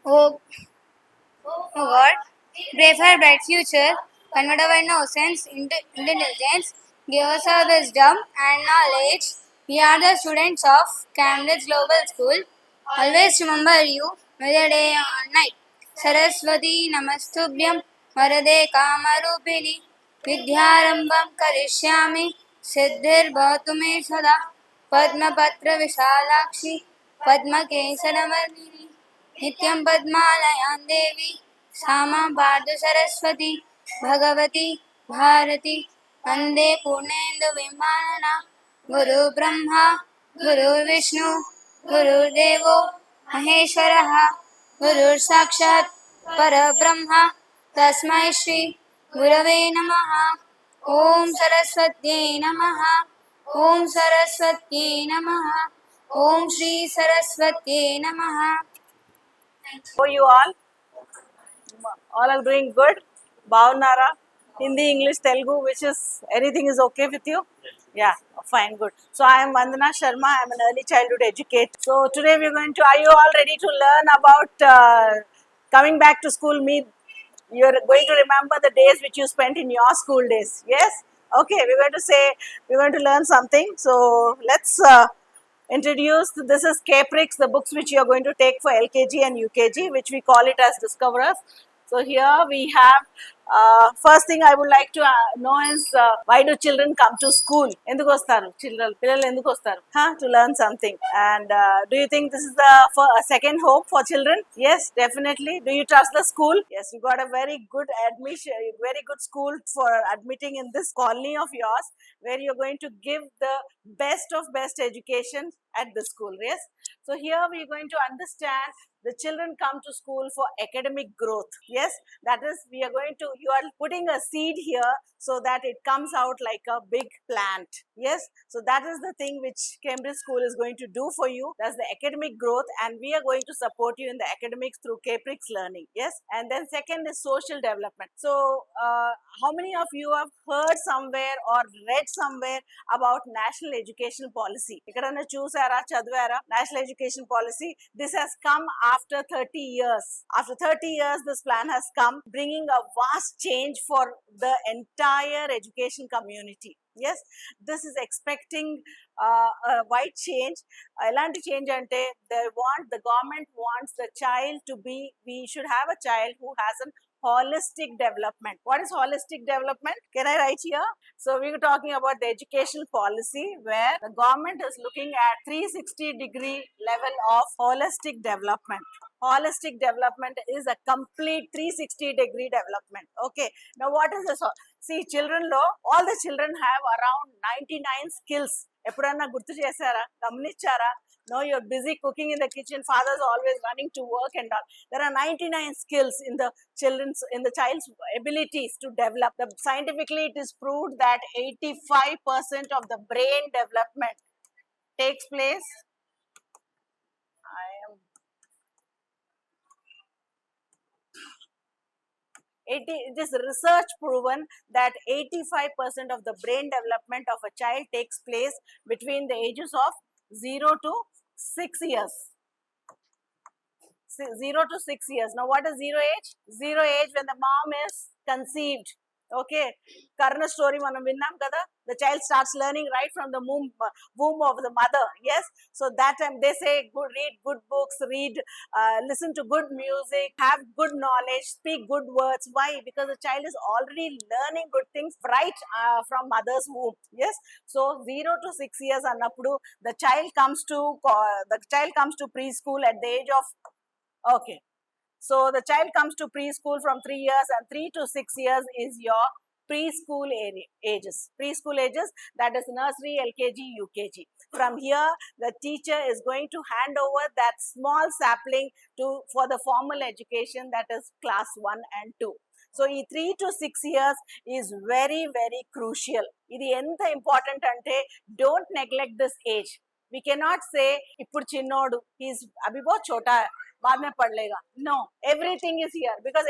Oh, oh God, pray for a bright future, convert our innocence into intelligence, give us our wisdom and knowledge. We are the students of Camritz Global School. Always remember you, whether day or night. Saraswati Namastubhyam Varade Kamarupini Vidyarambam Karishyami Siddhir Bhavatu Sada Padmapatra Visalakshi Padma Kesaravarnini Nityam Padmalayan Devi Sama Bhardu Saraswati Bhagavati Bharati Vande Purnendu Vimanana Guru Brahma Guru Vishnu Guru Devo Maheshwaraha Guru Sakshat Parabrahma Tasmai Shri Gurave Namaha Om Saraswati Namaha Om Saraswati Namaha Om Shri Saraswati Namaha. How are you all? All are doing good. Bhavnara, Hindi, English, Telugu, which is anything is okay with you? Yeah, fine, good. So I am Vandana Sharma. I am an early childhood educator. So today we are going to. Are you all ready to learn about coming back to school? You are going to remember the days which you spent in your school days. Yes. Okay. We're going to learn something. So let's. Introduce. This is Caprics, the books which you are going to take for LKG and UKG, which we call it as Discoverers. So here we have, first thing I would like to know is, why do children come to school? Enduku vastaru children, pillalu enduku vastaru? To learn something. And do you think this is the a second home for children? Yes, definitely. Do you trust the school? Yes, you got a very good admission, very good school for admitting in this colony of yours, where you're going to give the best of best education at the school. Yes. So here we are going to understand the children come to school for academic growth. Yes, that is, we are going to, you are putting a seed here so that it comes out like a big plant. Yes, so that is the thing which Cambridge School is going to do for you. That's the academic growth, and we are going to support you in the academics through Caprics learning. Yes, and then second is social development. So how many of you have heard somewhere or read somewhere about national education policy? Ikkadana chusara chadvara national education policy. This has come after 30 years. After 30 years, this plan has come, bringing a vast change for the entire education community. Yes, this is expecting a wide change. Elanti change ante, the government wants the child to be, we should have a child who has an holistic development. What is holistic development? Can I write here? So we were talking about the educational policy, where the government is looking at 360-degree level of holistic development. Holistic development is a complete 360-degree development. Okay. Now what is this? See, children lo, all the children have around 99 skills. ఎప్పుడన్నా గుర్తు చేశారా, గమనించారా? No, you're busy cooking in the kitchen, father's always running to work and all. There are 99 skills in the child's abilities to develop. Scientifically it is proved that 85% of the brain development takes place. It is research proven that 85% of the brain development of a child takes place between the ages of 0 to 6 years. 0 to 6 years. Now what is 0 age? 0 age when the mom is conceived. Okay, Karna story manam vinnam kada. The child starts learning right from the womb of the mother. Yes, so that time they say read good books, listen to good music, have good knowledge, speak good words. Why? Because the child is already learning good things right from mother's womb. Yes, so 0 to 6 years annappudu the child comes to preschool at the age of, okay. So the child comes to preschool from 3 years, and 3 to 6 years is your preschool ages. Preschool ages, that is nursery, LKG, UKG. From here, the teacher is going to hand over that small sapling for the formal education, that is class 1 and 2. So, 3 to 6 years is very, very crucial. Idi enta important ante, don't neglect this age. We cannot say, ippudu chinnodu, he's abibo chota. बाद में पढ़ लेगा. No, everything is here because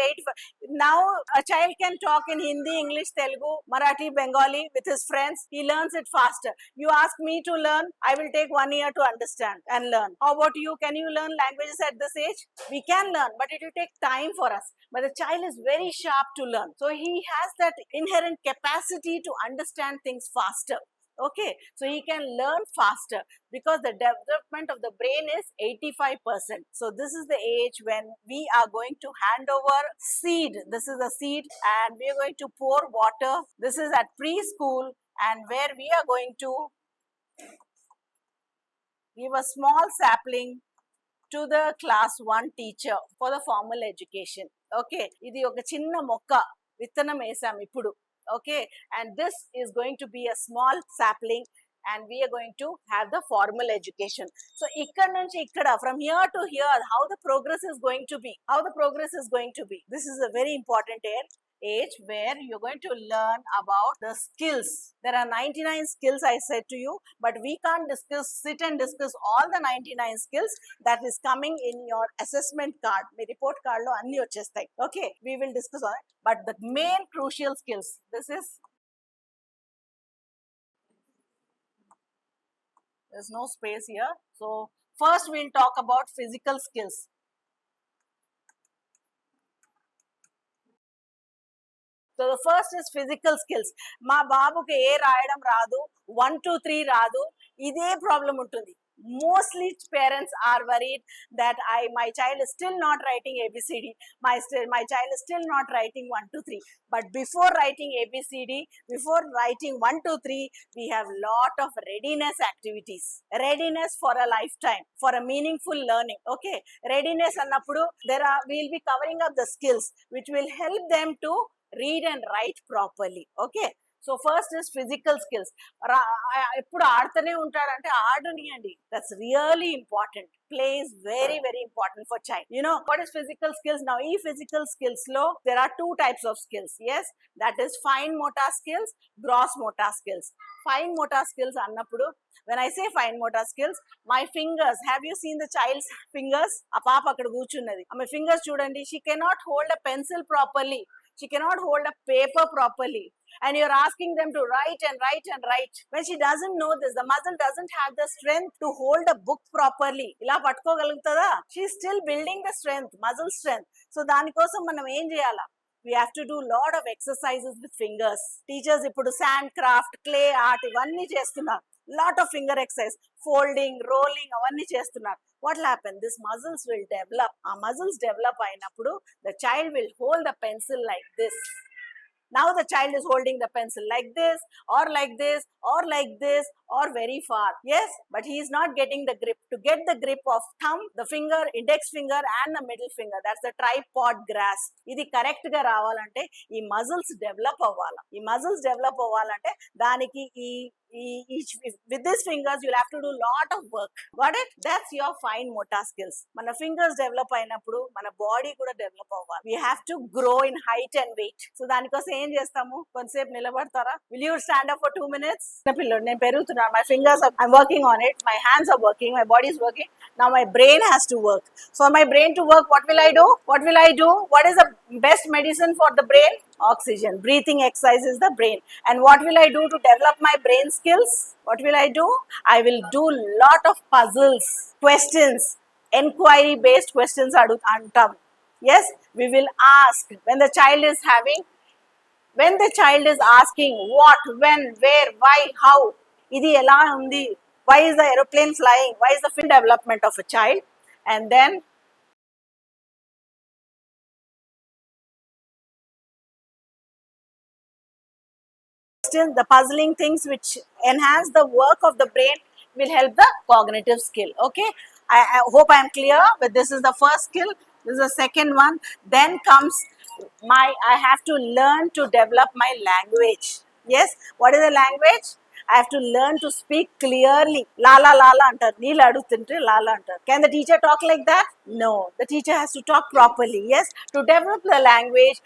now a child can talk in Hindi, English, Telugu, Marathi, Bengali with his friends. He learns it faster. You ask me to learn, I will take 1 year to understand and learn. How about you? Can you learn languages at this age? We can learn, but it will take time for us. But the child is very sharp to learn. So he has that inherent capacity to understand things faster. Okay, so he can learn faster because the development of the brain is 85%. So this is the age when we are going to hand over seed. This is a seed and we are going to pour water. This is at preschool and where we are going to give a small sapling to the class 1 teacher for the formal education. Okay, ఇది ఒక చిన్న మొక్క విత్తనం వేసాం ఇప్పుడు. Okay, and this is going to be a small sapling and we are going to have the formal education. So ikkada nunchi ikkada, from here to here, how the progress is going to be, this is a very important age where you're going to learn about the skills. There are 99 skills I said to you, but we can't sit and discuss all the 99 skills that is coming in your assessment card. My report card lo anni vachestayi. Okay, we will discuss on it, but the main crucial skills, there's no space here. So first we'll talk about physical skills. So the first is physical skills. మా బాబుకి ఏ రాయడం రాదు, 1 2 3 రాదు, ఇదే problem ఉంటుంది. Mostly parents are worried that my child is still not writing ABCD. My child is still not writing 1 2 3. But before writing ABCD, before writing 1 2 3, we have lot of readiness activities. Readiness for a lifetime, for a meaningful learning. Okay, readiness annappudu we'll be covering up the skills which will help them to read and write properly. Okay, so first is physical skills. ఎప్పుడు ఆడుతూనే ఉంటాడంటే ఆడనియండి, that's really important. Play is very very important for child. You know what is physical skills? Now ఈ physical skills లో there are two types of skills. Yes, that is fine motor skills, gross motor skills. Fine motor skills అన్నప్పుడు, when I say fine motor skills, my fingers, have you seen the child's fingers? ఆ పాప అక్కడ కూర్చున్నది, ఆమె fingers చూడండి, she cannot hold a pencil properly, she cannot hold a paper properly, and you're asking them to write and write and write. When she doesn't know this, the muscle doesn't have the strength to hold a book properly. ఇలా పట్టుకోగలుగుతుందా? She's still building the strength, muscle strength. So దానికోసం మనం ఏం చేయాలా? We have to do lot of exercises with fingers. Teachers ఇప్పుడు sand craft, clay art ఇవన్నీ చేస్తున్నారు. Lot of finger exercise, folding, rolling అవన్నీ చేస్తున్నారు. What will happen? These muscles will develop. Our muscles develop అయినప్పుడు the child will hold the pencil like this. Now the child is holding the pencil like this or like this or like this or very far. Yes, but he is not getting the grip. To get the grip of thumb, the finger, index finger and the middle finger, that's the tripod grasp. ఇది correct గా రావాలంటే ఈ muscles develop అవ్వాలి. ఈ muscles develop అవ్వాలంటే దానికి with these fingers you'll have to do lot of work. Got it? That's your fine motor skills. మన fingers develop అయినప్పుడు మన బాడీ కూడా డెవలప్ అవ్వాలి. We have to grow in height and weight. So దానికోసం ఏం చేస్తాము? కొంతసేపు నిలబడతారా? Will you stand up for 2 minutes? పిల్లలు, నేను పెరుగుతున్నాను. My fingers I'm working on it. My hands are working. My body is working. Now my brain has to work. For my brain to work, what will I do? What is the best medicine for the brain? Oxygen. Breathing exercise is the brain. And what will I do to develop my brain skills? What will I do? I will do lot of puzzles, questions, enquiry based questions antam. Yes, we will ask when the child is asking what, when, where, why, how, idi ela undi, why is the aeroplane flying, why is the field development of a child, and then the puzzling things which enhance the work of the brain will help the cognitive skill. Okay, I hope I am clear, but this is the first skill. This is the second one. Then comes I have to learn to develop my language. Yes, what is a language? I have to learn to speak clearly. Lala lala antar, neelu adugutunte lala antar. Can the teacher talk like that? No, the teacher has to talk properly. Yes, to develop the language,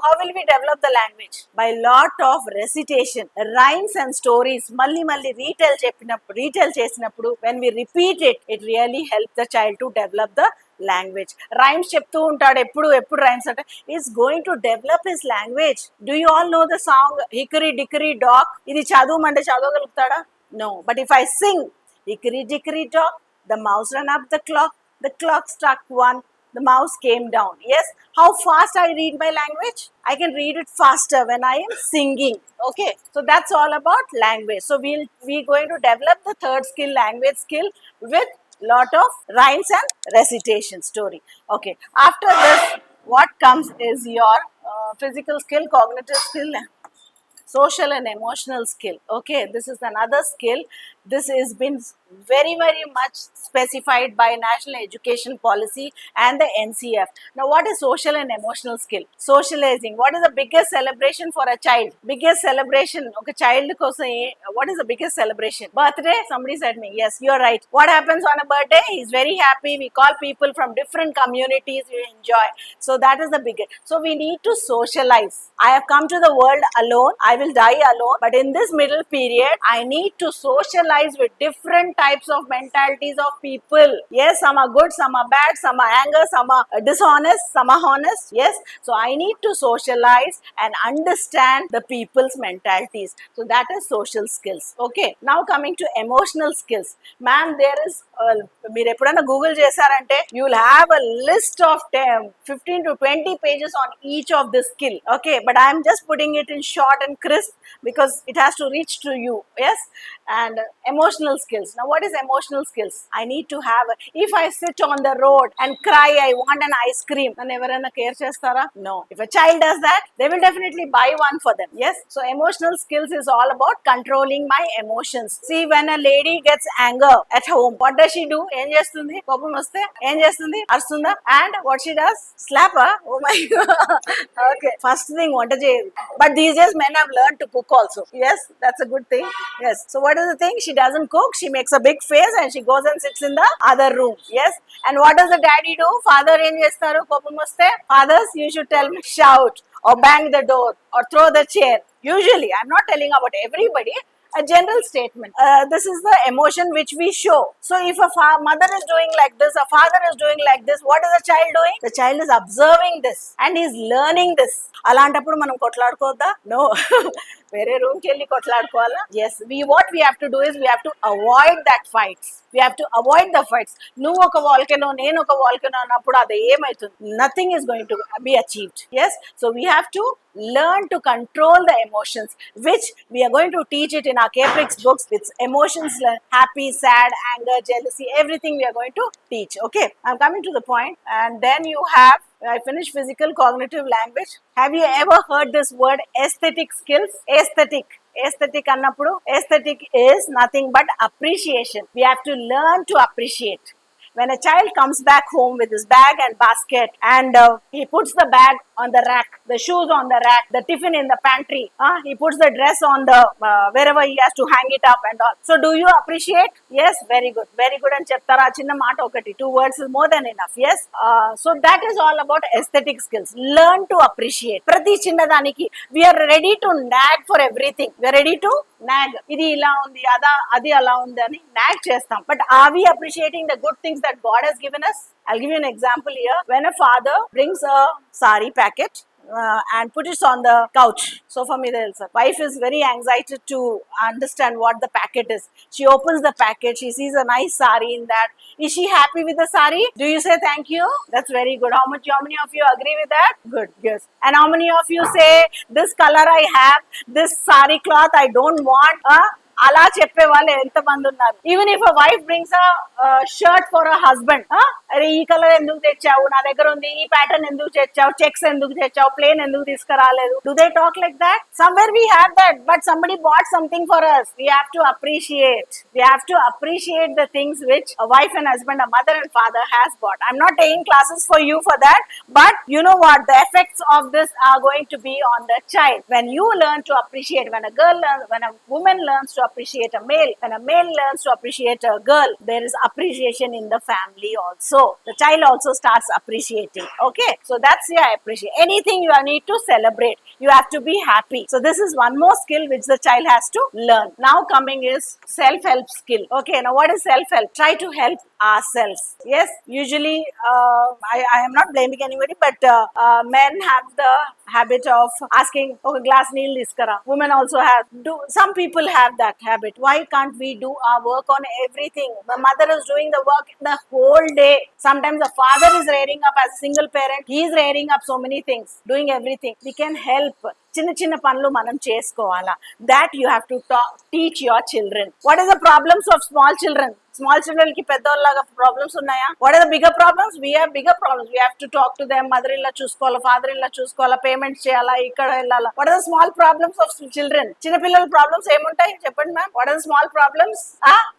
how will we develop the language? By lot of recitation, rhymes and stories. Malli retell chesinappudu, when we repeat it, it really helps the child to develop the language. Rhymes చెప్తూ ఉంటాడు ఎప్పుడు rhymes అంటే is going to develop his language. Do you all know the song hickory dickory dock? ఇది చదవమంటే చదవగలుగుతాడా? No. But if I sing hickory dickory dock, the mouse ran up the clock struck one, the mouse came down. Yes, how fast I read my language? I can read it faster when I am singing. Okay, so that's all about language. So we're going to develop the third skill, language skill, with lot of rhymes and recitation story. Okay, after this what comes is your physical skill, cognitive skill, social and emotional skill. Okay, this is another skill. This has been very much specified by National Education Policy and the NCF. Now what is social and emotional skill? Socializing. What is the biggest celebration for a child? Biggest celebration okay, child kosam what is the biggest celebration? Birthday? Somebody said me. Yes, you're right. What happens on a birthday? He's very happy. We call people from different communities. We enjoy. So that is the biggest. So we need to socialize. I have come to the world alone. I will die alone. But in this middle period, I need to socialize with different types of mentalities of people. Yes, some are good, some are bad, some are anger, some are dishonest, some are honest. Yes, so I need to socialize and understand the people's mentalities. So that is social skills. Okay, now coming to emotional skills. Ma'am, there is మీరు ఎప్పుడైనా Google చేశారంటే you will have a list of 15 to 20 pages on each of this skill. Okay, but I am just putting it in short and crisp because it has to reach to you. Yes, and emotional skills. Now what is emotional skills? I need to have if I sit on the road and cry I want an ice cream, nanu evarana care chestara? No. If a child does that, they will definitely buy one for them. Yes, so emotional skills is all about controlling my emotions. See, when a lady gets anger at home, what does she do? Em chestundi? Kopam vaste em chestundi? Arstunda? And what she does? Slap her. Oh my god. Okay, first thing వంట చేయదు. But these days men have learned to cook also. Yes, that's a good thing. Yes, so what is the thing? She doesn't cook, she makes a big face and she goes and sits in the other room. Yes, and what does the daddy do? Father em chestaru kopam vaste? Fathers, you should tell me, shout or bang the door or throw the chair. Usually, I'm not telling about everybody, a general statement. This is the emotion which we show. So if a mother is doing like this, a father is doing like this, what is the child doing? The child is observing this and is learning this. అలాంటప్పుడు మనం కొట్లాడుకోవద్దా? No. వేరే రూమ్కి వెళ్ళి కొట్లాడుకోవాలా? Yes, what we have to do is we have to avoid that fights. We have to avoid the fights. నువ్వు ఒక volcano నేను ఒక వాల్కెనో అన్నప్పుడు అది ఏమవుతుంది? Nothing is going to be achieved. Yes, so we have to learn to control the emotions, which we are going to teach it in our Caprics books. It's emotions, happy, sad, anger, jealousy, everything we are going to teach. Okay, I'm coming to the point. And then you have, I finished physical, cognitive, language. Have you ever heard this word aesthetic skills? Aesthetic annappudu, aesthetic is nothing but appreciation. We have to learn to appreciate. When a child comes back home with his bag and basket and he puts the bag on the rack, the shoes on the rack, the tiffin in the pantry, he puts the dress on the wherever he has to hang it up and all. So do you appreciate? Yes, very good and cheptara chinna maata okati, 2 words is more than enough. Yes, so that is all about aesthetic skills. Learn to appreciate prati chinna daniki. We are ready to nag for everything. We are ready to nag. Idi ila undi adi ala undi ani nag chestam. But are we appreciating the good things that God has given us? I'll give you an example here. When a father brings a sari packet and put it on the couch. So for me, the wife is very anxiety to understand what the packet is. She opens the packet, she sees a nice sari in that. Is she happy with the sari? Do you say thank you? That's very good. How many of you agree with that? Good, yes. And how many of you say this color I have, this sari cloth I don't want? అలా చెప్పే వాళ్ళు ఎంతమంది ఉన్నారు? Even if a wife brings a shirt for a husband, అరే ఈ colour ఎందుకు తెచ్చావు, నా దగ్గర ఉంది, ఈ ప్యాటర్న్ ఎందుకు తెచ్చావు, చెక్స్ ఎందుకు తెచ్చావు, ప్లేన్ ఎందుకు తీసుకురాలేదు? Do they talk like that? Somewhere we have that, but somebody bought something for us. We have to appreciate the things which a wife and husband, a mother and father has bought. I'm not taking classes for you for that, but you know what, the effects of this are going to be on the child. When you learn to appreciate, when a woman learns to appreciate a male, when a male learns to appreciate a girl, there is appreciation in the family also. The child also starts appreciating. Okay, so that's, yeah, appreciate anything. You need to celebrate. You have to be happy. So this is one more skill which the child has to learn. Now coming is self-help skill. Okay, now what is self-help? Try to help ourselves. Yes, usually I am not blaming anybody, but men have the habit of asking, okay, glass neel iskara. Women also have, some people have that habit. Why can't we do our work on everything? The mother is doing the work the whole day. Sometimes the father is rearing up as a single parent. He is rearing up so many things, doing everything. We can help. చిన్న చిన్న పనులు మనం చేసుకోవాలా. That you have to teach your children. What is the problems of small children? Small children కి పెద్దవాళ్ళగా problems ఉన్నాయా? What are the bigger problems? We have bigger problems. We have to talk to them. Mother ఇల్లా చూసుకోవాలా, father ఇల్లా చూసుకోవాలా, payments చేయాలా, ఇక్కడ వెళ్ళాలా. What are the small problems of children? చిన్నపిల్లల ప్రాబ్లమ్స్ ఏముంటాయి చెప్పండి ma'am. What are the small problems?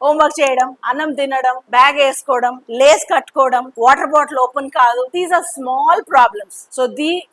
Homework చేయడం, అన్నం తినడం, బ్యాగ్ వేసుకోవడం, లేస్ కట్టుకోవడం, వాటర్ బాటిల్ ఓపెన్ కాదు. These are small problems. So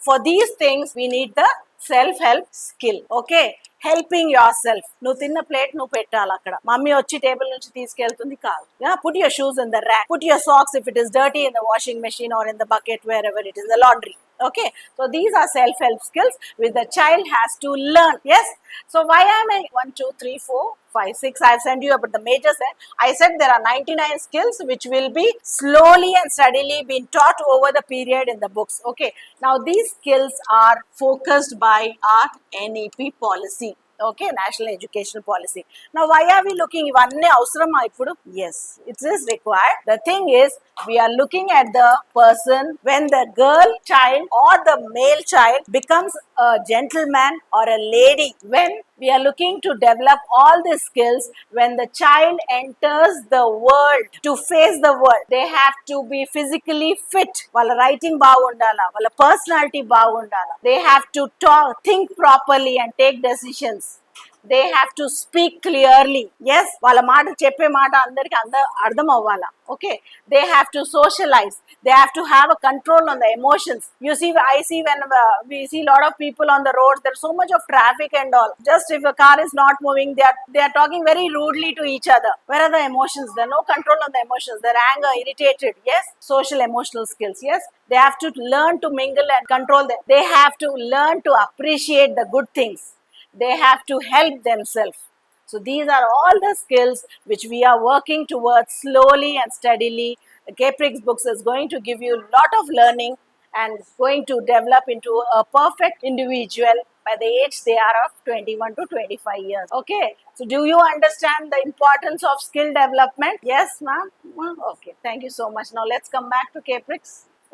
for these things we need the self-help skill. Okay, helping yourself. నువ్వు తిన్న ప్లేట్ నువ్వు పెట్టాలి అక్కడ. మమ్మీ వచ్చి టేబుల్ నుంచి తీసుకెళ్తుంది కాదు. Put your shoes in the rack. Put your socks if it is dirty in the washing machine or in the bucket, wherever it is, the laundry. Okay, so these are self-help skills which the child has to learn. Yes, so why am I 1 2 3 4 5 6? I have sent you about the major set. I said there are 99 skills which will be slowly and steadily being taught over the period in the books. Okay, now these skills are focused by our NEP policy. Okay, national education policy. Now why are we looking ivanni avasarama ippudu? Yes, it is required. The thing is, we are looking at the person when the girl child or the male child becomes a gentleman or a lady. When we are looking to develop all these skills when the child enters the world, to face the world, they have to be physically fit. Wala writing baagundala, wala personality baagundala. They have to talk, think properly and take decisions. They have to speak clearly. Yes, వాళ్ళ మాట చెప్పే మాట అందరికి అర్థం అవ్వాలా. Okay, they have to socialize. They have to have a control on the emotions. You see, I see when we see a lot of people on the roads, there's so much of traffic and all. Just if a car is not moving, they are talking very rudely to each other. Where are the emotions? There's no control on the emotions. They're anger, irritated. Yes, social emotional skills. Yes, they have to learn to mingle and control them. They have to learn to appreciate the good things. They have to help themselves. So these are all the skills which we are working towards slowly and steadily. The Caprics books is going to give you a lot of learning and going to develop into a perfect individual by the age they are of 21 to 25 years. Okay, so do you understand the importance of skill development? Yes, ma'am? Okay, thank you so much. Now let's come back to Caprics.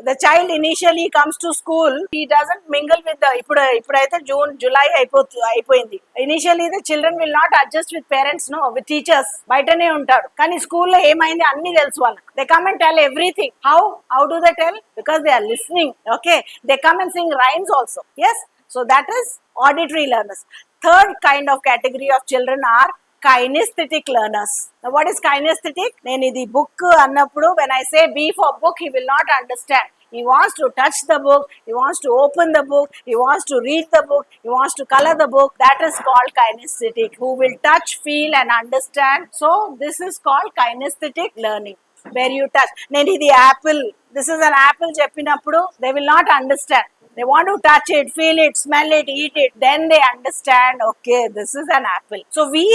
The child initially comes to school, he doesn't mingle with the ipudaithe June July అయిపోయింది. Initially the children will not adjust with parents, no, with teachers. బయటనే ఉంటారు. కానీ స్కూల్లో ఏమైంది అన్ని తెలుసు వాళ్ళకి. They come and tell everything. How do they tell? Because they are listening. Okay, they come and sing rhymes also. Yes, so that is auditory learners. Third kind of category of children are kinesthetic learners. Now what is kinesthetic? Nenu idi book annappudu, when I say B for book, he will not understand. He wants to touch the book, he wants to open the book, he wants to read the book, he wants to color the book. That is called kinesthetic, who will touch, feel and understand. So this is called kinesthetic learning, where you touch. Nenu idi apple, this is an apple cheppinappudu, they will not understand. They want to touch it, feel it, smell it, eat it. Then they understand, okay, this is an apple. So we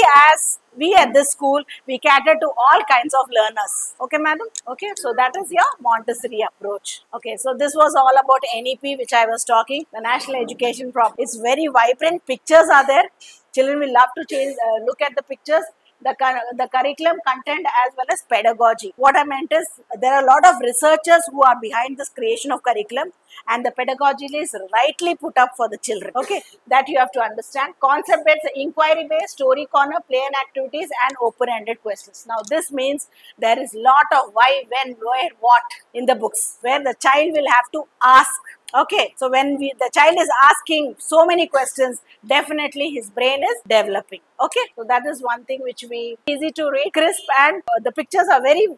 at this school, we cater to all kinds of learners. Okay, madam? Okay, so that is your Montessori approach. Okay, so this was all about NEP, which I was talking. The National Education Program. It's very vibrant. Pictures are there. Children will love to look at the pictures. The curriculum content as well as pedagogy. What I meant is, there are a lot of researchers who are behind this creation of curriculum, and the pedagogy is rightly put up for the children. Okay, that you have to understand. Concept based, inquiry based, story corner, play and activities and open-ended questions. Now this means there is lot of why, when, where, what in the books, where the child will have to ask. Okay, so when the child is asking so many questions, definitely his brain is developing. Okay, so that is one thing which we easy to read, crisp, and the pictures are very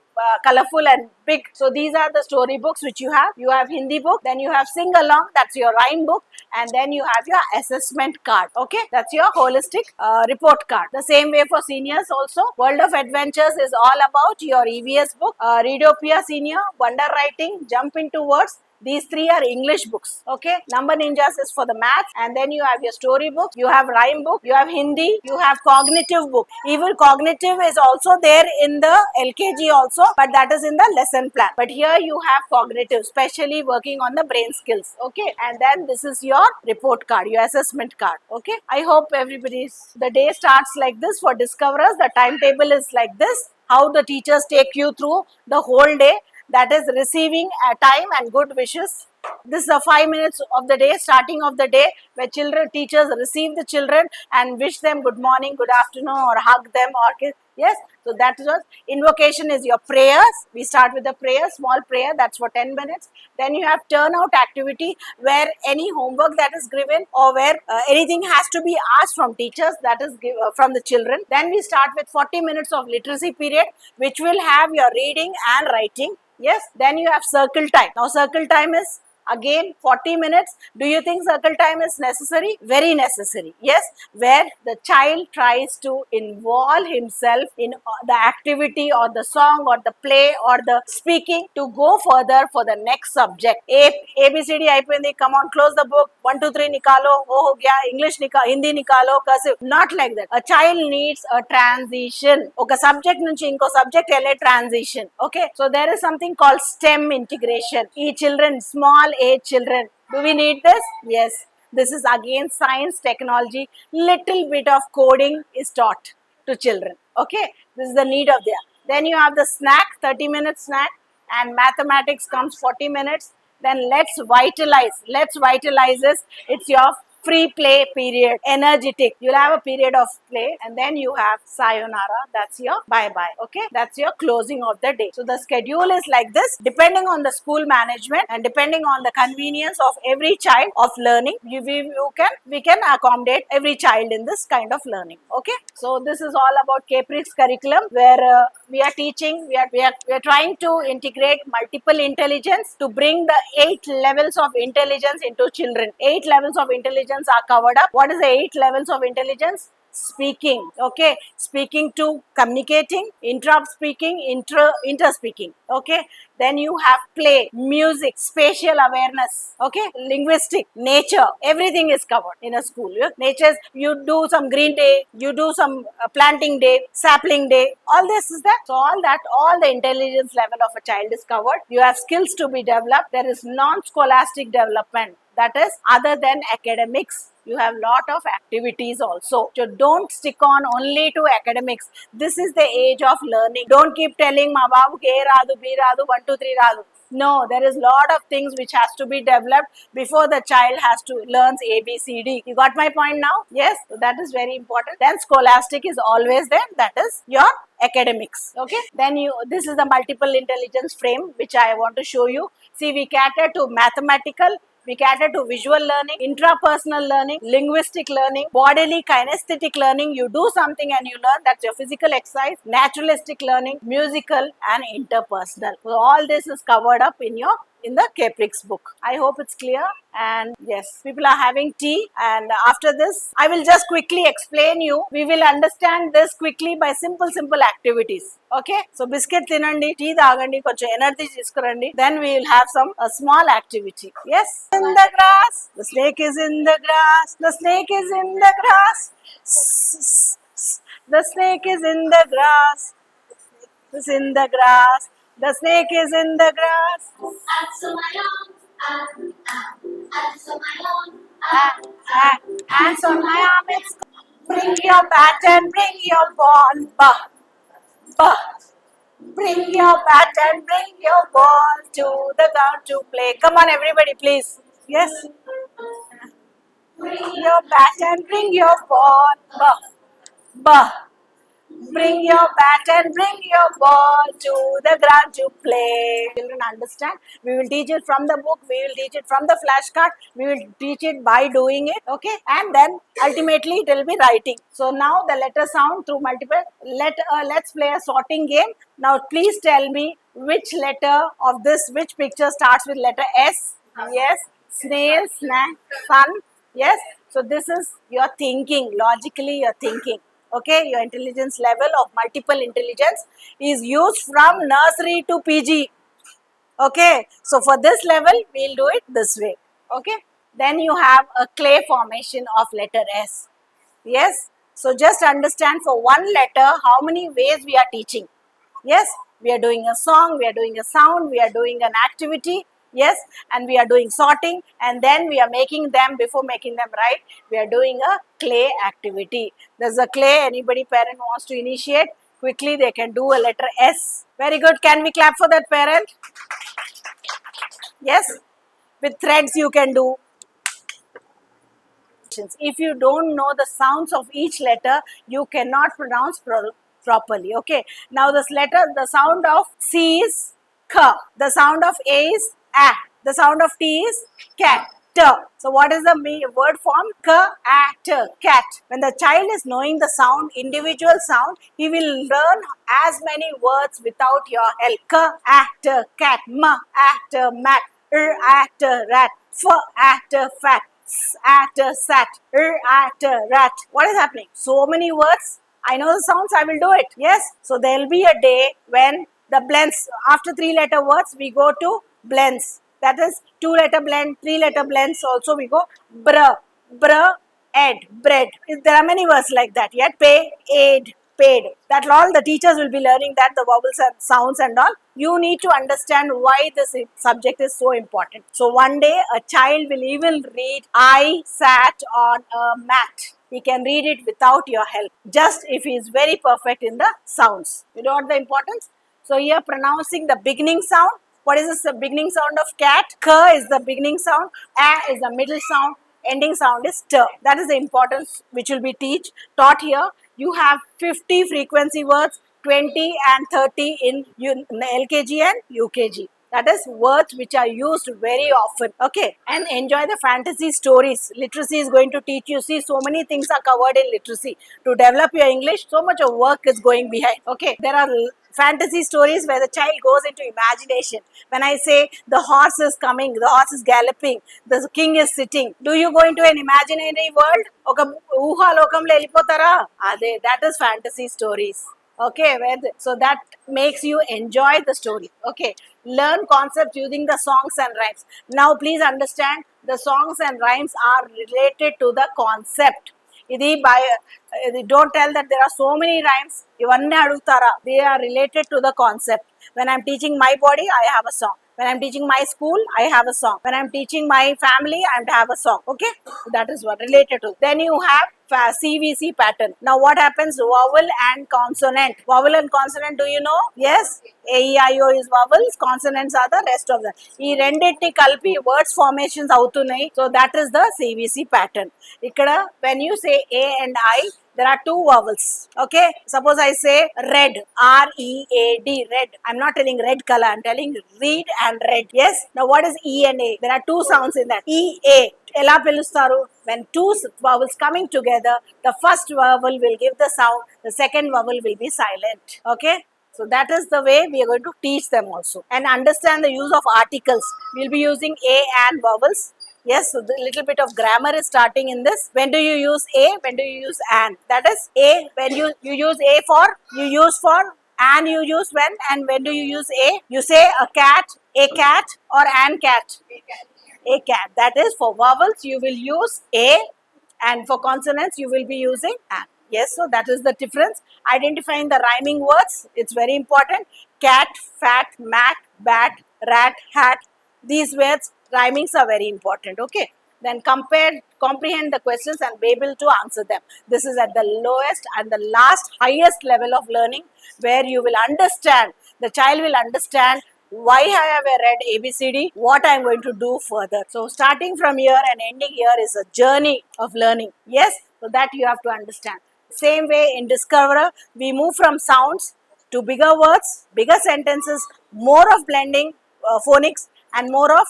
colorful and big. So these are the story books which you have. You have Hindi book, then you have sing along, that's your rhyme book, and then you have your assessment card. Okay, that's your holistic report card. The same way for seniors also. World of Adventures is all about your EVS book. Readopia Senior, Wonder Writing, Jump into Words. These three are English books. Okay, Number Ninjas is for the maths, and then you have your story book, you have rhyme book, you have Hindi, you have cognitive book. Even cognitive is also there in the LKG also, but that is in the lesson plan. But here you have cognitive, specially working on the brain skills. Okay, and then this is your report card, your assessment card. Okay, I hope everybody's the day starts like this for discoverers. The timetable is like this. How the teachers take you through the whole day, that is receiving a time and good wishes. This is the 5 minutes of the day, starting of the day, where teachers receive the children and wish them good morning, good afternoon, or hug them, or kiss. Yes, so that is what invocation is. Your prayers, we start with the prayer, small prayer, that's for 10 minutes. Then you have turnout activity, where any homework that is given, or where anything has to be asked from teachers, that is from the children. Then we start with 40 minutes of literacy period, which will have your reading and writing. Yes, then you have circle time. Now circle time is again 40 minutes. Do you think circle time is necessary? Very necessary. Yes, where the child tries to involve himself in the activity or the song or the play or the speaking to go further for the next subject. ABCD అయిపోయింది, come on, close the book, 1 2 3 nikalo, ho gaya, English nikalo, Hindi nikalo, cursive. Not like that. A child needs a transition. Okay, subject nunchi inko subject ele transition. Okay, so there is something called STEM integration. Children, small age children, do we need this? Yes, this is again science, technology, little bit of coding is taught to children. Okay, this is the need of there. Then you have the snack, 30 minutes snack, and mathematics comes 40 minutes. Then let's vitalize this. It's your free play period, energetic. You'll have a period of play, and then you have sayonara. That's your bye-bye. Okay, that's your closing of the day. So the schedule is like this, depending on the school management and depending on the convenience of every child of learning. We can accommodate every child in this kind of learning. Okay, so this is all about Caprics curriculum, where we are teaching, we are trying to integrate multiple intelligence to bring the 8 levels of intelligence into children. 8 levels of intelligence are covered up. What is the 8 levels of intelligence? Speaking. Okay, speaking to communicating, intra speaking, inter speaking. Okay, then you have play, music, spatial awareness. Okay, linguistic, nature, everything is covered in a school. Nature's, you do some green day, you do some planting day, sapling day, all this is that. So all the intelligence level of a child is covered. You have skills to be developed. There is non-scholastic development, that is other than academics. You have lot of activities also. So don't stick on only to academics. This is the age of learning. Don't keep telling ma babu A radu, B radu, 1 2 3 radu. No, there is lot of things which has to be developed before the child has to learn ABCD. You got my point now? Yes, so that is very important. Then scholastic is always there. That is your academics. Okay, then this is the multiple intelligence frame which I want to show you. See, we cater to mathematical, we cater to visual learning, intrapersonal learning, linguistic learning, bodily kinesthetic learning. You do something and you learn, that's your physical exercise, naturalistic learning, musical and interpersonal. So all this is covered up in the Caprics book. I hope it's clear. And yes, people are having tea, and after this I will just quickly explain you. We will understand this quickly by simple activities. Okay, so biscuit tinandi, tea taagandi, konచెం energy తీసుకురండి. Then we will have a small activity. Yes, in the grass, the snake is in the grass, the snake is in the grass, the snake is in the grass, is in the grass, the snake is in the grass. Ants on my arm, ants on my arm, ants on my arm. It's bring your bat and bring your ball. Bah, bah. Bring your bat and bring your ball to the ground to play. Come on, everybody, please. Yes. Bring your bat and bring your ball. Bah, bah. Bring your bat and bring your ball to the ground to play. Children understand. We will teach it from the book. We will teach it from the flashcard. We will teach it by doing it. Okay, and then ultimately it will be writing. So now the letter sound through multiple. Let's play a sorting game. Now please tell me which letter of this, which picture starts with letter S. Yes, snail, snack, sun. Yes. So this is your thinking. Logically, you're thinking. Okay, your intelligence level of multiple intelligence is used from nursery to PG. Okay, so for this level, we'll do it this way. Okay, then you have a clay formation of letter S. Yes, so just understand for one letter how many ways we are teaching. Yes, we are doing a song, we are doing a sound, we are doing an activity. Yes, and we are doing sorting, and then we are making them, before making them right, we are doing a clay activity. There's a clay, anybody parent wants to initiate, quickly they can do a letter S. Very good, can we clap for that parent? Yes, with threads you can do. If you don't know the sounds of each letter, you cannot pronounce properly. Okay. Now this letter, the sound of C is K. The sound of A is A. The sound of T is cat. T. So what is the word form? K, A, T. Cat. When the child is knowing the sound, individual sound, he will learn as many words without your help. K, A, T. Cat. M, A, T. Mat. R, A, T. Rat. F, A, T. Fat. At sat, at rat. What is happening? So many words. I know the sounds, I will do it. Yes. So there will be a day when the blends, after 3-letter words, we go to blends. That is 2-letter blend, 3-letter blends. Also we go br, ed, bread. There are many words like that. Yet pay, aid, paid. That all the teachers will be learning that, the vowels and sounds and all. You need to understand why this subject is so important. So one day a child will even read, I sat on a mat. He can read it without your help, just if he is very perfect in the sounds. You know what the importance? So here pronouncing the beginning sound. What is this, the beginning sound of cat? K is the beginning sound. A is the middle sound. Ending sound is T. That is the importance which will be taught here. You have 50 frequency words, 20 and 30 in LKG and UKG. That is words which are used very often. Okay. And enjoy the fantasy stories. Literacy is going to teach you. See, so many things are covered in literacy. To develop your English, so much of work is going behind. Okay. There are fantasy stories where the child goes into imagination. When I say the horse is coming, the horse is galloping, the king is sitting, do you go into an imaginary world? That is fantasy stories. Okay, so that makes you enjoy the story. Okay, learn concepts using the songs and rhymes. Now please understand, the songs and rhymes are related to the concept. Don't tell that there are so many rhymes. They are related to the concept. When I'm teaching my body, I have a song. When I'm teaching my school, I have a song. When I'm teaching my family, I have a song. Okay, that is what related to. Then you have CVC pattern. Now what happens? Vowel and consonant. Vowel and consonant, do you know? Yes. AEIO is vowels, consonants are the rest of them. ఈ రెండింటిని కలిపి words formations అవుతున్నాయి. So that is the CVC pattern. Ikkada when you say A and I, there are two vowels. Okay, suppose I say red, R-E-A-D, red. I'm not telling red color, I'm telling read and red. Yes. Now what is E and A? There are two sounds in that. E-A. Ela pilustaru? When two vowels coming together, the first vowel will give the sound, the second vowel will be silent. Okay. So that is the way we are going to teach them also. And understand the use of articles. We'll be using A and vowels. Yes, so the little bit of grammar is starting in this. When do you use A? When do you use an? That is A, when you use A for, you use for, and you use when, and when do you use A? You say a cat or an cat? A cat. That is for vowels you will use A, and for consonants you will be using an. Yes, so that is the difference. Identifying the rhyming words, it's very important. Cat, fat, mat, bat, rat, hat. These words, rhymings are very important. Okay. Then comprehend the questions and be able to answer them. This is at the lowest and the last highest level of learning, where you will understand, the child will understand why I have read ABCD, what I am going to do further. So starting from here and ending here is a journey of learning. Yes, so that you have to understand. Same way in Discoverer, we move from sounds to bigger words, bigger sentences, more of blending phonics, and more of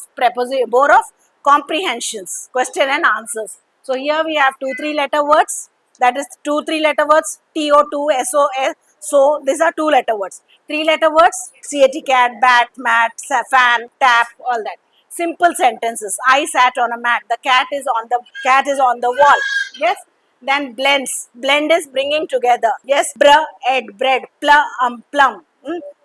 comprehensions, question and answers. So here we have 2 3 letter words, that is 2 3 letter words, TO2, SOS. So these are 2 letter words. 3 letter words, CAT, cat, bat, mat, fan, tap, all that. Simple sentences. I sat on a mat. The cat is on the wall. Yes. Then blends. Blend is bringing together. Yes. Egg, bread, plum.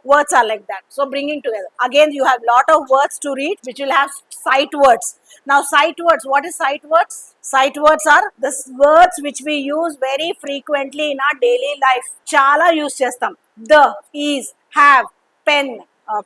Words are like that. So bringing together. Again, you have lot of words to read, which will have sight words. Now, sight words. What is sight words? Sight words are the words which we use very frequently in our daily life. Chala use chestam. The, is, have, pen,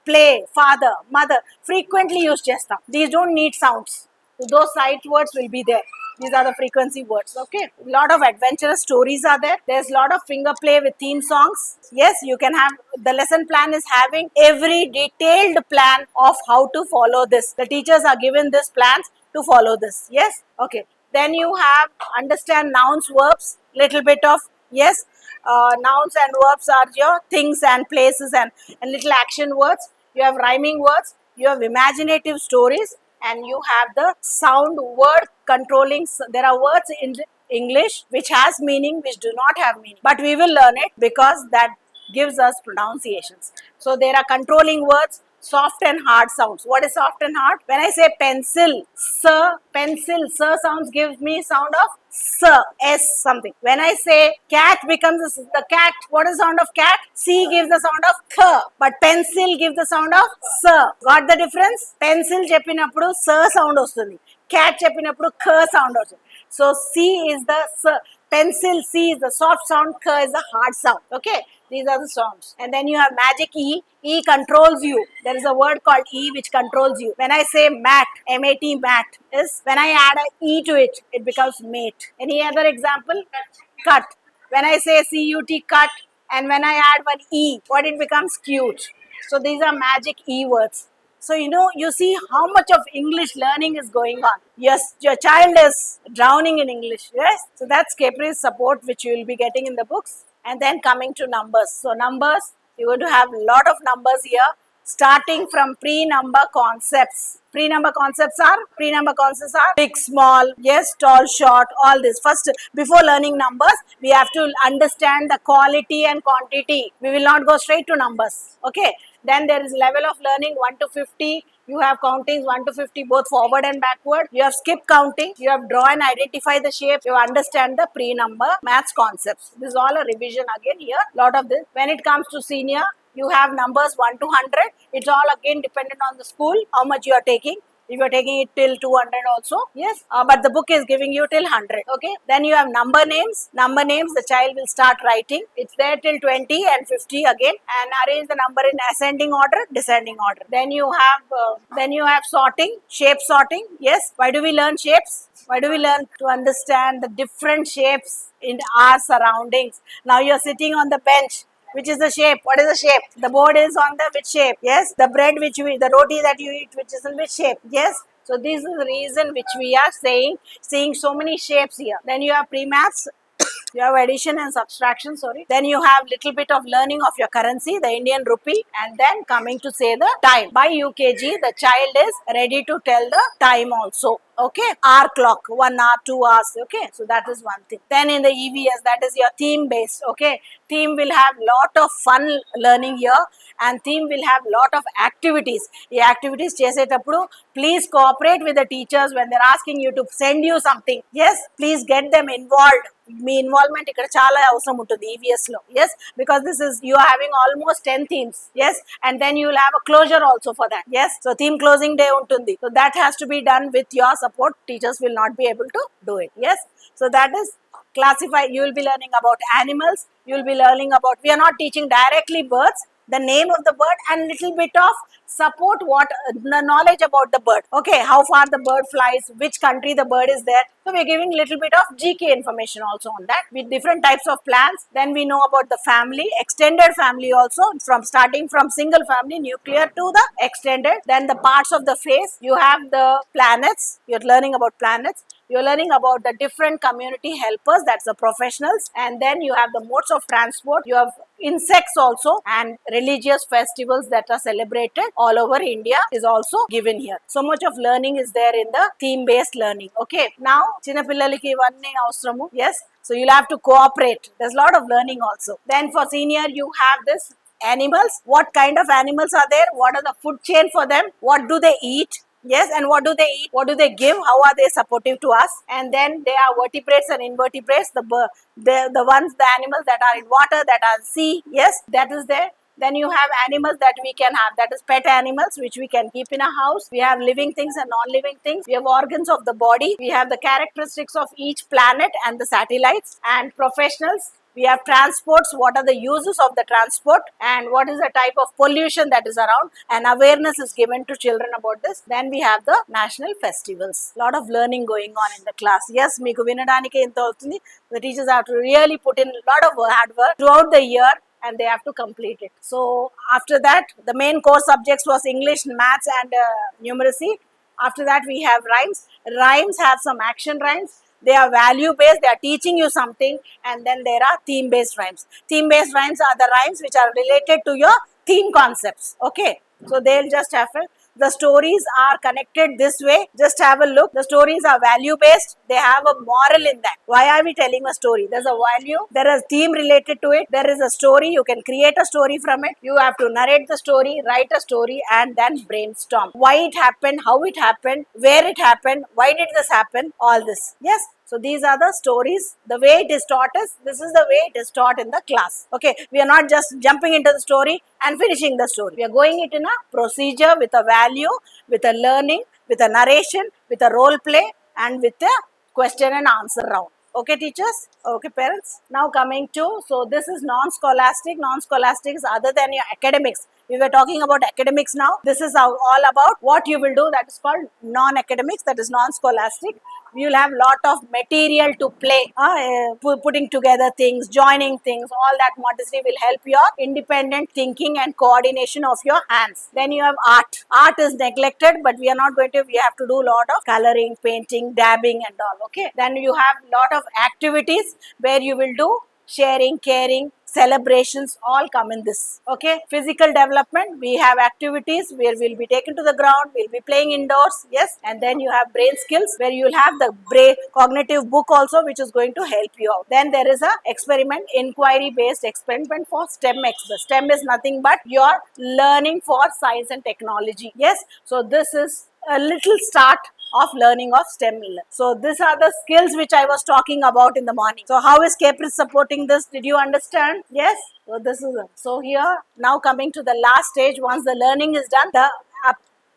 play, father, mother, frequently used chestam. These don't need sounds. So those sight words will be there. These are the frequency words. Okay. A lot of adventurous stories are there. There's a lot of finger play with theme songs. Yes, you can have, the lesson plan is having every detailed plan of how to follow this. The teachers are given this plans to follow this. Yes. Okay. Then you have understand nouns, verbs, little bit of, yes, nouns and verbs are your things and places and little action words. You have rhyming words, you have imaginative stories, and you have the sound word controlling. There are words in English which has meaning, which do not have meaning, but we will learn it because that gives us pronunciations. So there are controlling words, soft and hard sounds. What is soft and hard? When I say pencil, sir sounds give me sound of sir, s something. When I say cat becomes the cat, what is the sound of cat? C gives the sound of k, but pencil gives the sound of sir. Got the difference? Pencil cheppinappudu sir sound ostundi. Cat cheppinappudu k sound ostundi. So C is the sir. Pencil, C is the soft sound, K is the hard sound. Okay, these are the sounds. And then you have magic E. E controls you. There is a word called E which controls you. When I say mat, M-A-T, mat, is when I add an E to it, it becomes mate. Any other example? Cut. When I say C-U-T, cut, and when I add one E, what it becomes? Cute. So these are magic E words. So, you see how much of English learning is going on. Yes, your child is drowning in English. Yes. So, that's Capri's support, which you will be getting in the books. And then coming to numbers. So, numbers, you're going to have a lot of numbers here, starting from pre-number concepts. Pre-number concepts are big, small, yes, tall, short, all this. First, before learning numbers, we have to understand the quality and quantity. We will not go straight to numbers. Okay. Then there is level of learning 1 to 50. You have countings 1 to 50 both forward and backward. You have skip counting. You have draw and identify the shape. You understand the pre-number maths concepts. This is all a revision again here. Lot of this. When it comes to senior, you have numbers 1 to 100. It's all again dependent on the school, how much you are taking. If you are taking it till 200 also, yes, but the book is giving you till 100. Okay. Then you have number names. Number names, the child will start writing. It's there till 20 and 50 again, and arrange the number in ascending order, descending order. Then you have sorting, shape sorting. Yes. Why do we learn shapes? Why do we learn? To understand the different shapes in our surroundings. Now you are sitting on the bench. Which is the shape? What is the shape? The board is on the which shape? Yes. The bread which you eat, the roti that you eat, which is in which shape? Yes. So this is the reason which we are seeing so many shapes here. Then you have pre-maths. You have addition and subtraction, sorry. Then you have little bit of learning of your currency, the Indian rupee, and then coming to say the time. By UKG, the child is ready to tell the time also. Okay, hour clock, 1 hour, 2 hours. Okay, so that is one thing. Then in the EVS, that is your theme based. Okay, theme will have lot of fun learning here, and theme will have lot of activities. The activities చేసేటప్పుడు please cooperate with the teachers when they're asking you to send you something. Yes, please get them involved. Me involvement ఇక్కడ చాలా అవసరం ఉంటుంది EVS లో. Yes, because this is, you are having almost 10 themes. Yes, and then you will have a closure also for that. Yes, so theme closing day ఉంటుంది. So that has to be done with your support. Teachers will not be able to do it. Yes, so that is classify. You will be learning about animals. You will be learning about, we are not teaching directly birds, the name of the bird and little bit of support, what the knowledge about the bird. Okay, how far the bird flies, which country the bird is there. So we're giving little bit of GK information also on that with different types of plants. Then we know about the family, extended family also, from starting from single family, nuclear to the extended. Then the parts of the face, you have the planets. You're learning about planets. You're learning about the different community helpers, that's the professionals, and then you have the modes of transport, you have insects also, and religious festivals that are celebrated all over India is also given here. So much of learning is there in the theme based learning. Okay, now china pillaliki ivanni avasaramu. Yes, so you'll have to cooperate. There's a lot of learning also. Then for senior you have this animals. What kind of animals are there? What are the food chain for them? What do they eat? Yes, and what do they eat? What do they give? How are they supportive to us? And then they are vertebrates and invertebrates. The ones, the animals that are in water, that are sea. Yes, that is there. Then you have animals that we can have, that is pet animals, which we can keep in a house. We have living things and non-living things. We have organs of the body. We have the characteristics of each planet and the satellites. And professionals, we have transports. What are the uses of the transport and what is the type of pollution that is around, and awareness is given to children about this. Then we have the national festivals. Lot of learning going on in the class. Yes, meeku vinadanike inta avutundi. The teachers have to really put in a lot of hard work throughout the year, and they have to complete it. So after that, the main core subjects was English, maths, and numeracy. After that, we have rhymes. Rhymes have some action rhymes. They are value based. They are teaching you something. And then there are theme based rhymes. Theme based rhymes are the rhymes which are related to your theme concepts. Okay, so they'll just have it. The stories are connected this way. Just have a look. The stories are value based. They have a moral in that. Why are we telling a story? There's a value. There is a theme related to it. There is a story. You can create a story from it. You have to narrate the story, write a story, and then brainstorm. Why it happened, how it happened, where it happened, why did this happen, all this. Yes. So these are the stories. The way it is taught is, this is the way it is taught in the class. Okay, we are not just jumping into the story and finishing the story. We are going it in a procedure with a value, with a learning, with a narration, with a role play, and with a question and answer round. Okay, teachers? Okay, parents? Now coming to, so this is non-scholastic. Non-scholastic is other than your academics. We were talking about academics now. This is all about what you will do. That is called non-academics, that is non-scholastic. You will have lot of material to play, putting together things, joining things, all that modesty will help your independent thinking and coordination of your hands. Then you have art. Art is neglected, but we are not going to, we have to do a lot of coloring, painting, dabbing and all. Okay. Then you have lot of activities where you will do sharing, caring, celebrations, all come in this. Okay, physical development, we have activities where we'll be taken to the ground, we'll be playing indoors. Yes, and then you have brain skills where you'll have the brain cognitive book also, which is going to help you out. Then there is a experiment, inquiry based experiment for STEM experts. STEM is nothing but your learning for science and technology. Yes, so this is a little start of learning of STEM. So these are the skills which I was talking about in the morning. So how is Caprics supporting this? Did you understand? Yes. So this is it. So here now coming to the last stage. Once the learning is done,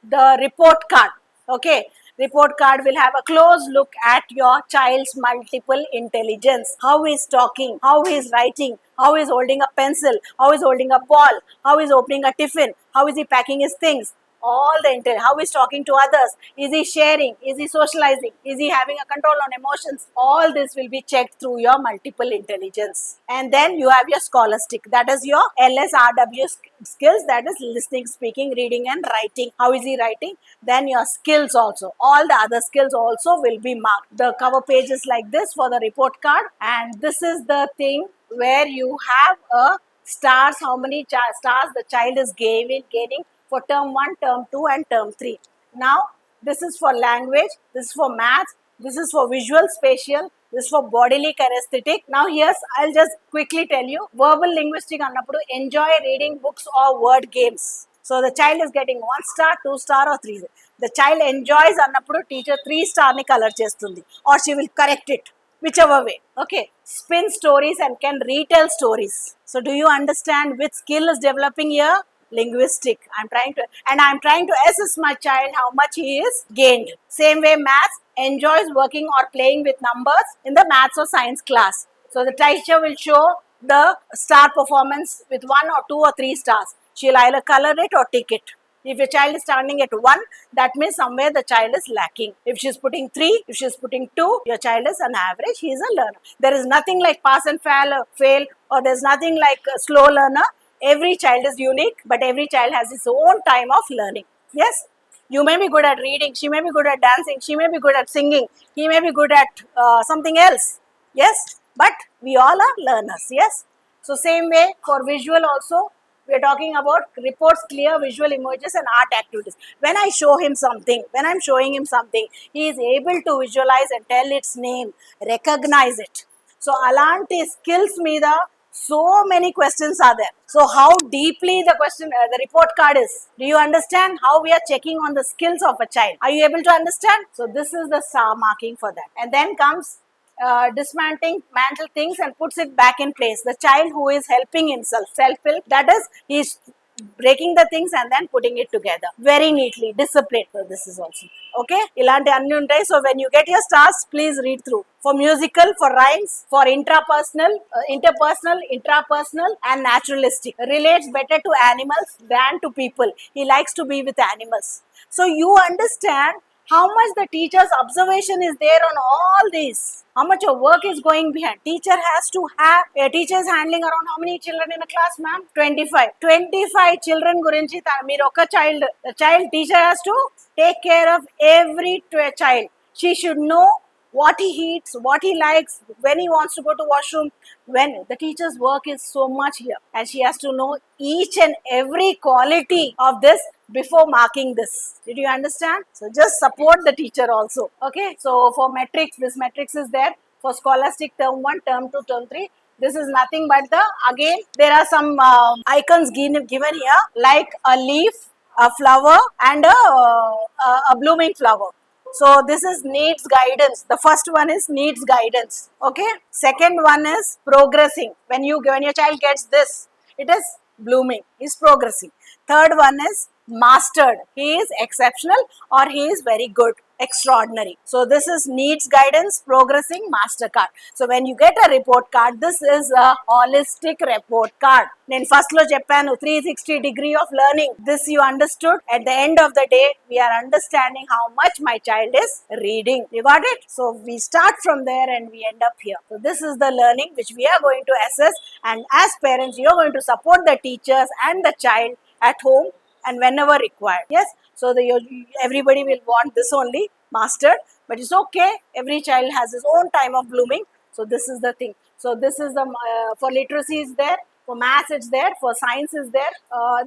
the report card. Okay. Report card will have a close look at your child's multiple intelligence. How he is talking, how he is writing, how he is holding a pencil, how he is holding a ball, how he is opening a tiffin, how is he packing his things. All the intel, how he's talking to others, is he sharing, is he socializing, is he having a control on emotions, all this will be checked through your multiple intelligence. And then you have your scholastic, that is your LSRW skills, that is listening, speaking, reading and writing. How is he writing? Then your skills also, all the other skills also will be marked. The cover page is like this for the report card, and this is the thing where you have a stars, how many stars the child is gaining for term 1, term 2 and term 3. Now, this is for language, this is for maths, this is for visual spatial, this is for bodily kinesthetic. Now, here's, I'll just quickly tell you, verbal linguistic annappudu, enjoy reading books or word games. So, the child is getting 1 star, 2 star or 3. The child enjoys annappudu, teacher 3 star ni color chestundi, or she will correct it, whichever way. Okay, spin stories and can retell stories. So, do you understand which skill is developing here? Linguistic. I'm trying to assess my child how much he is gained. Same way maths, enjoys working or playing with numbers in the maths or science class. So the teacher will show the star performance with 1 or 2 or 3 stars. She'll either color it or tick it. If your child is standing at 1, that means somewhere the child is lacking. If she's putting 3, if she's putting 2, your child is an average, he is a learner. There is nothing like pass and fail, or there's nothing like a slow learner. Every child is unique, but every child has its own time of learning. Yes? You may be good at reading, she may be good at dancing, she may be good at singing, he may be good at something else. Yes, but we all are learners. Yes, so same way for visual also, we are talking about reports clear visual images and art activities. When I show him something, when I'm showing him something, he is able to visualize and tell its name, recognize it. So alanti skills meeda so many questions are there. So how deeply the question, the report card is, do you understand how we are checking on the skills of a child? Are you able to understand? So this is the star marking for that. And then comes dismantling mantle things and puts it back in place. The child who is helping himself, self-help, that is, he's breaking the things and then putting it together very neatly, disciplined. So this is also okay. Ilanti anni untai. So when you get your stars, please read through. For musical, for rhymes, for intrapersonal, interpersonal, intrapersonal, and naturalistic. Relates better to animals than to people. He likes to be with animals. So you understand how much the teacher's observation is there on all these. How much of work is going behind. Teacher has to have, a teacher is handling around how many children in a class, ma'am? 25. 25 children gurinchi meer oka child. The child teacher has to take care of every child. She should know what he eats, what he likes, when he wants to go to washroom. When the teacher's work is so much here, and she has to know each and every quality of this before marking this. Did you understand? So just support the teacher also. Okay, so for metrics, this metrics is there. For scholastic term 1, term 2, term 3, this is nothing but the, again there are some icons given here, like a leaf, a flower, and a blooming flower. So this is needs guidance. The first one is needs guidance. Okay. Second one is progressing. When your child gets this, it is blooming. He's progressing. Third one is mastered. He is exceptional or he is very good, extraordinary. So this is needs guidance, progressing, master card. So when you get a report card, this is a holistic report card. Then first lo cheppanu 360 degree of learning. This you understood. At the end of the day, we are understanding how much my child is reading. You got it? So we start from there and we end up here. So this is the learning which we are going to assess, and as parents, you are going to support the teachers and the child at home and whenever required. Yes, so everybody will want this only mastered, but it's okay. Every child has his own time of blooming. So this is the thing. So this is the for literacy is there, for maths it's there, for science is there.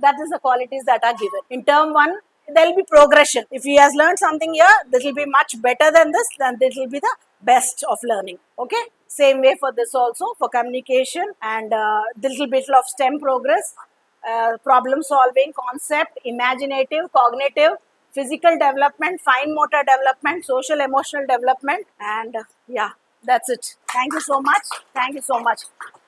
That is the qualities that are given. In term 1, there will be progression. If he has learned something here, this will be much better than this, then this will be the best of learning. Okay, same way for this also, for communication and little bit of STEM progress. Problem solving, concept, imaginative, cognitive, physical development, fine motor development, social emotional development, and yeah, that's it. Thank you so much. Thank you so much.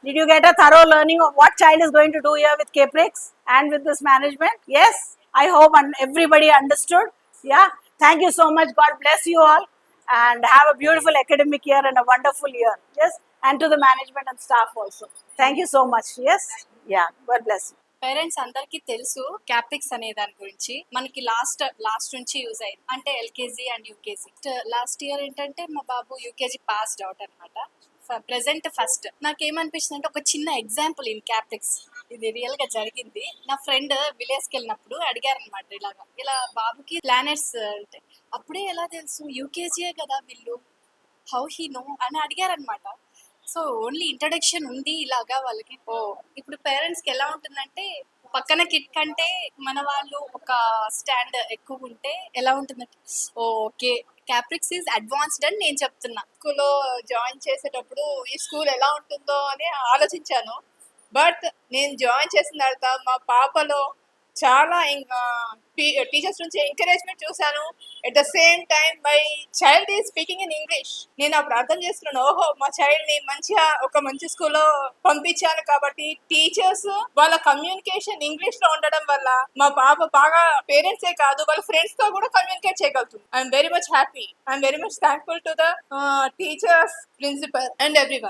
Did you get a thorough learning of what child is going to do here with Caprics and with this management? Yes, I hope everybody understood. Yeah, thank you so much. God bless you all and have a beautiful academic year and a wonderful year. Yes, and to the management and staff also. Thank you so much. Yes, yeah, God bless you. Parents అందరికీ తెలుసు క్యాప్రిక్స్ అనే దాని గురించి. మనకి last నుంచి use అయింది, అంటే LKG and UKG. Last year ఏంటంటే మా బాబు యూకేజీ పాస్డ్ అవుట్ అనమాట. Present first. నాకేమనిపించింది అంటే ఒక చిన్న ఎగ్జాంపుల్ ఇన్ క్యాప్రిక్స్, ఇది రియల్ గా జరిగింది. నా ఫ్రెండ్ విలేజ్ కి వెళ్ళినప్పుడు అడిగారనమాట, ఇలా బాబుకి ప్లానెట్స్ అంటే, అప్పుడే ఎలా తెలుసు, యూకేజీయే కదా వీళ్ళు, హౌ హీ నో అని అడిగారనమాట. సో ఓన్లీ ఇంట్రడక్షన్ ఉంది ఇలాగా వాళ్ళకి. ఇప్పుడు పేరెంట్స్ కి ఎలా ఉంటుందంటే, పక్కన కిడ్ కంటే మన వాళ్ళు ఒక స్టాండ్ ఎక్కువ ఉంటే ఎలా ఉంటుందంటే, ఓకే క్యాప్రిక్స్ ఈజ్ అడ్వాన్స్డ్ అని నేను చెప్తున్నా. స్కూల్లో జాయిన్ చేసేటప్పుడు ఈ స్కూల్ ఎలా ఉంటుందో అని ఆలోచించాను. బట్ నేను జాయిన్ చేసిన తర్వాత మా పాపలో చాలా టీచర్స్ నుంచి ఎంకరేజ్మెంట్ చూశాను. At the same time my child is speaking in English. నేను అప్పుడు అర్థం చేస్తున్నాను, ఓహో మా చైల్డ్ ని మంచిగా ఒక మంచి స్కూల్లో పంపించాను కాబట్టి టీచర్స్ వాళ్ళ కమ్యూనికేషన్ ఇంగ్లీష్ లో ఉండడం వల్ల మా పాప బాగా పేరెంట్సే కాదు వాళ్ళ ఫ్రెండ్స్ తో కూడా కమ్యూనికేట్ చేయగలుగుతుంది. I'm very much happy. I'm very much thankful to the teachers, principal and every one.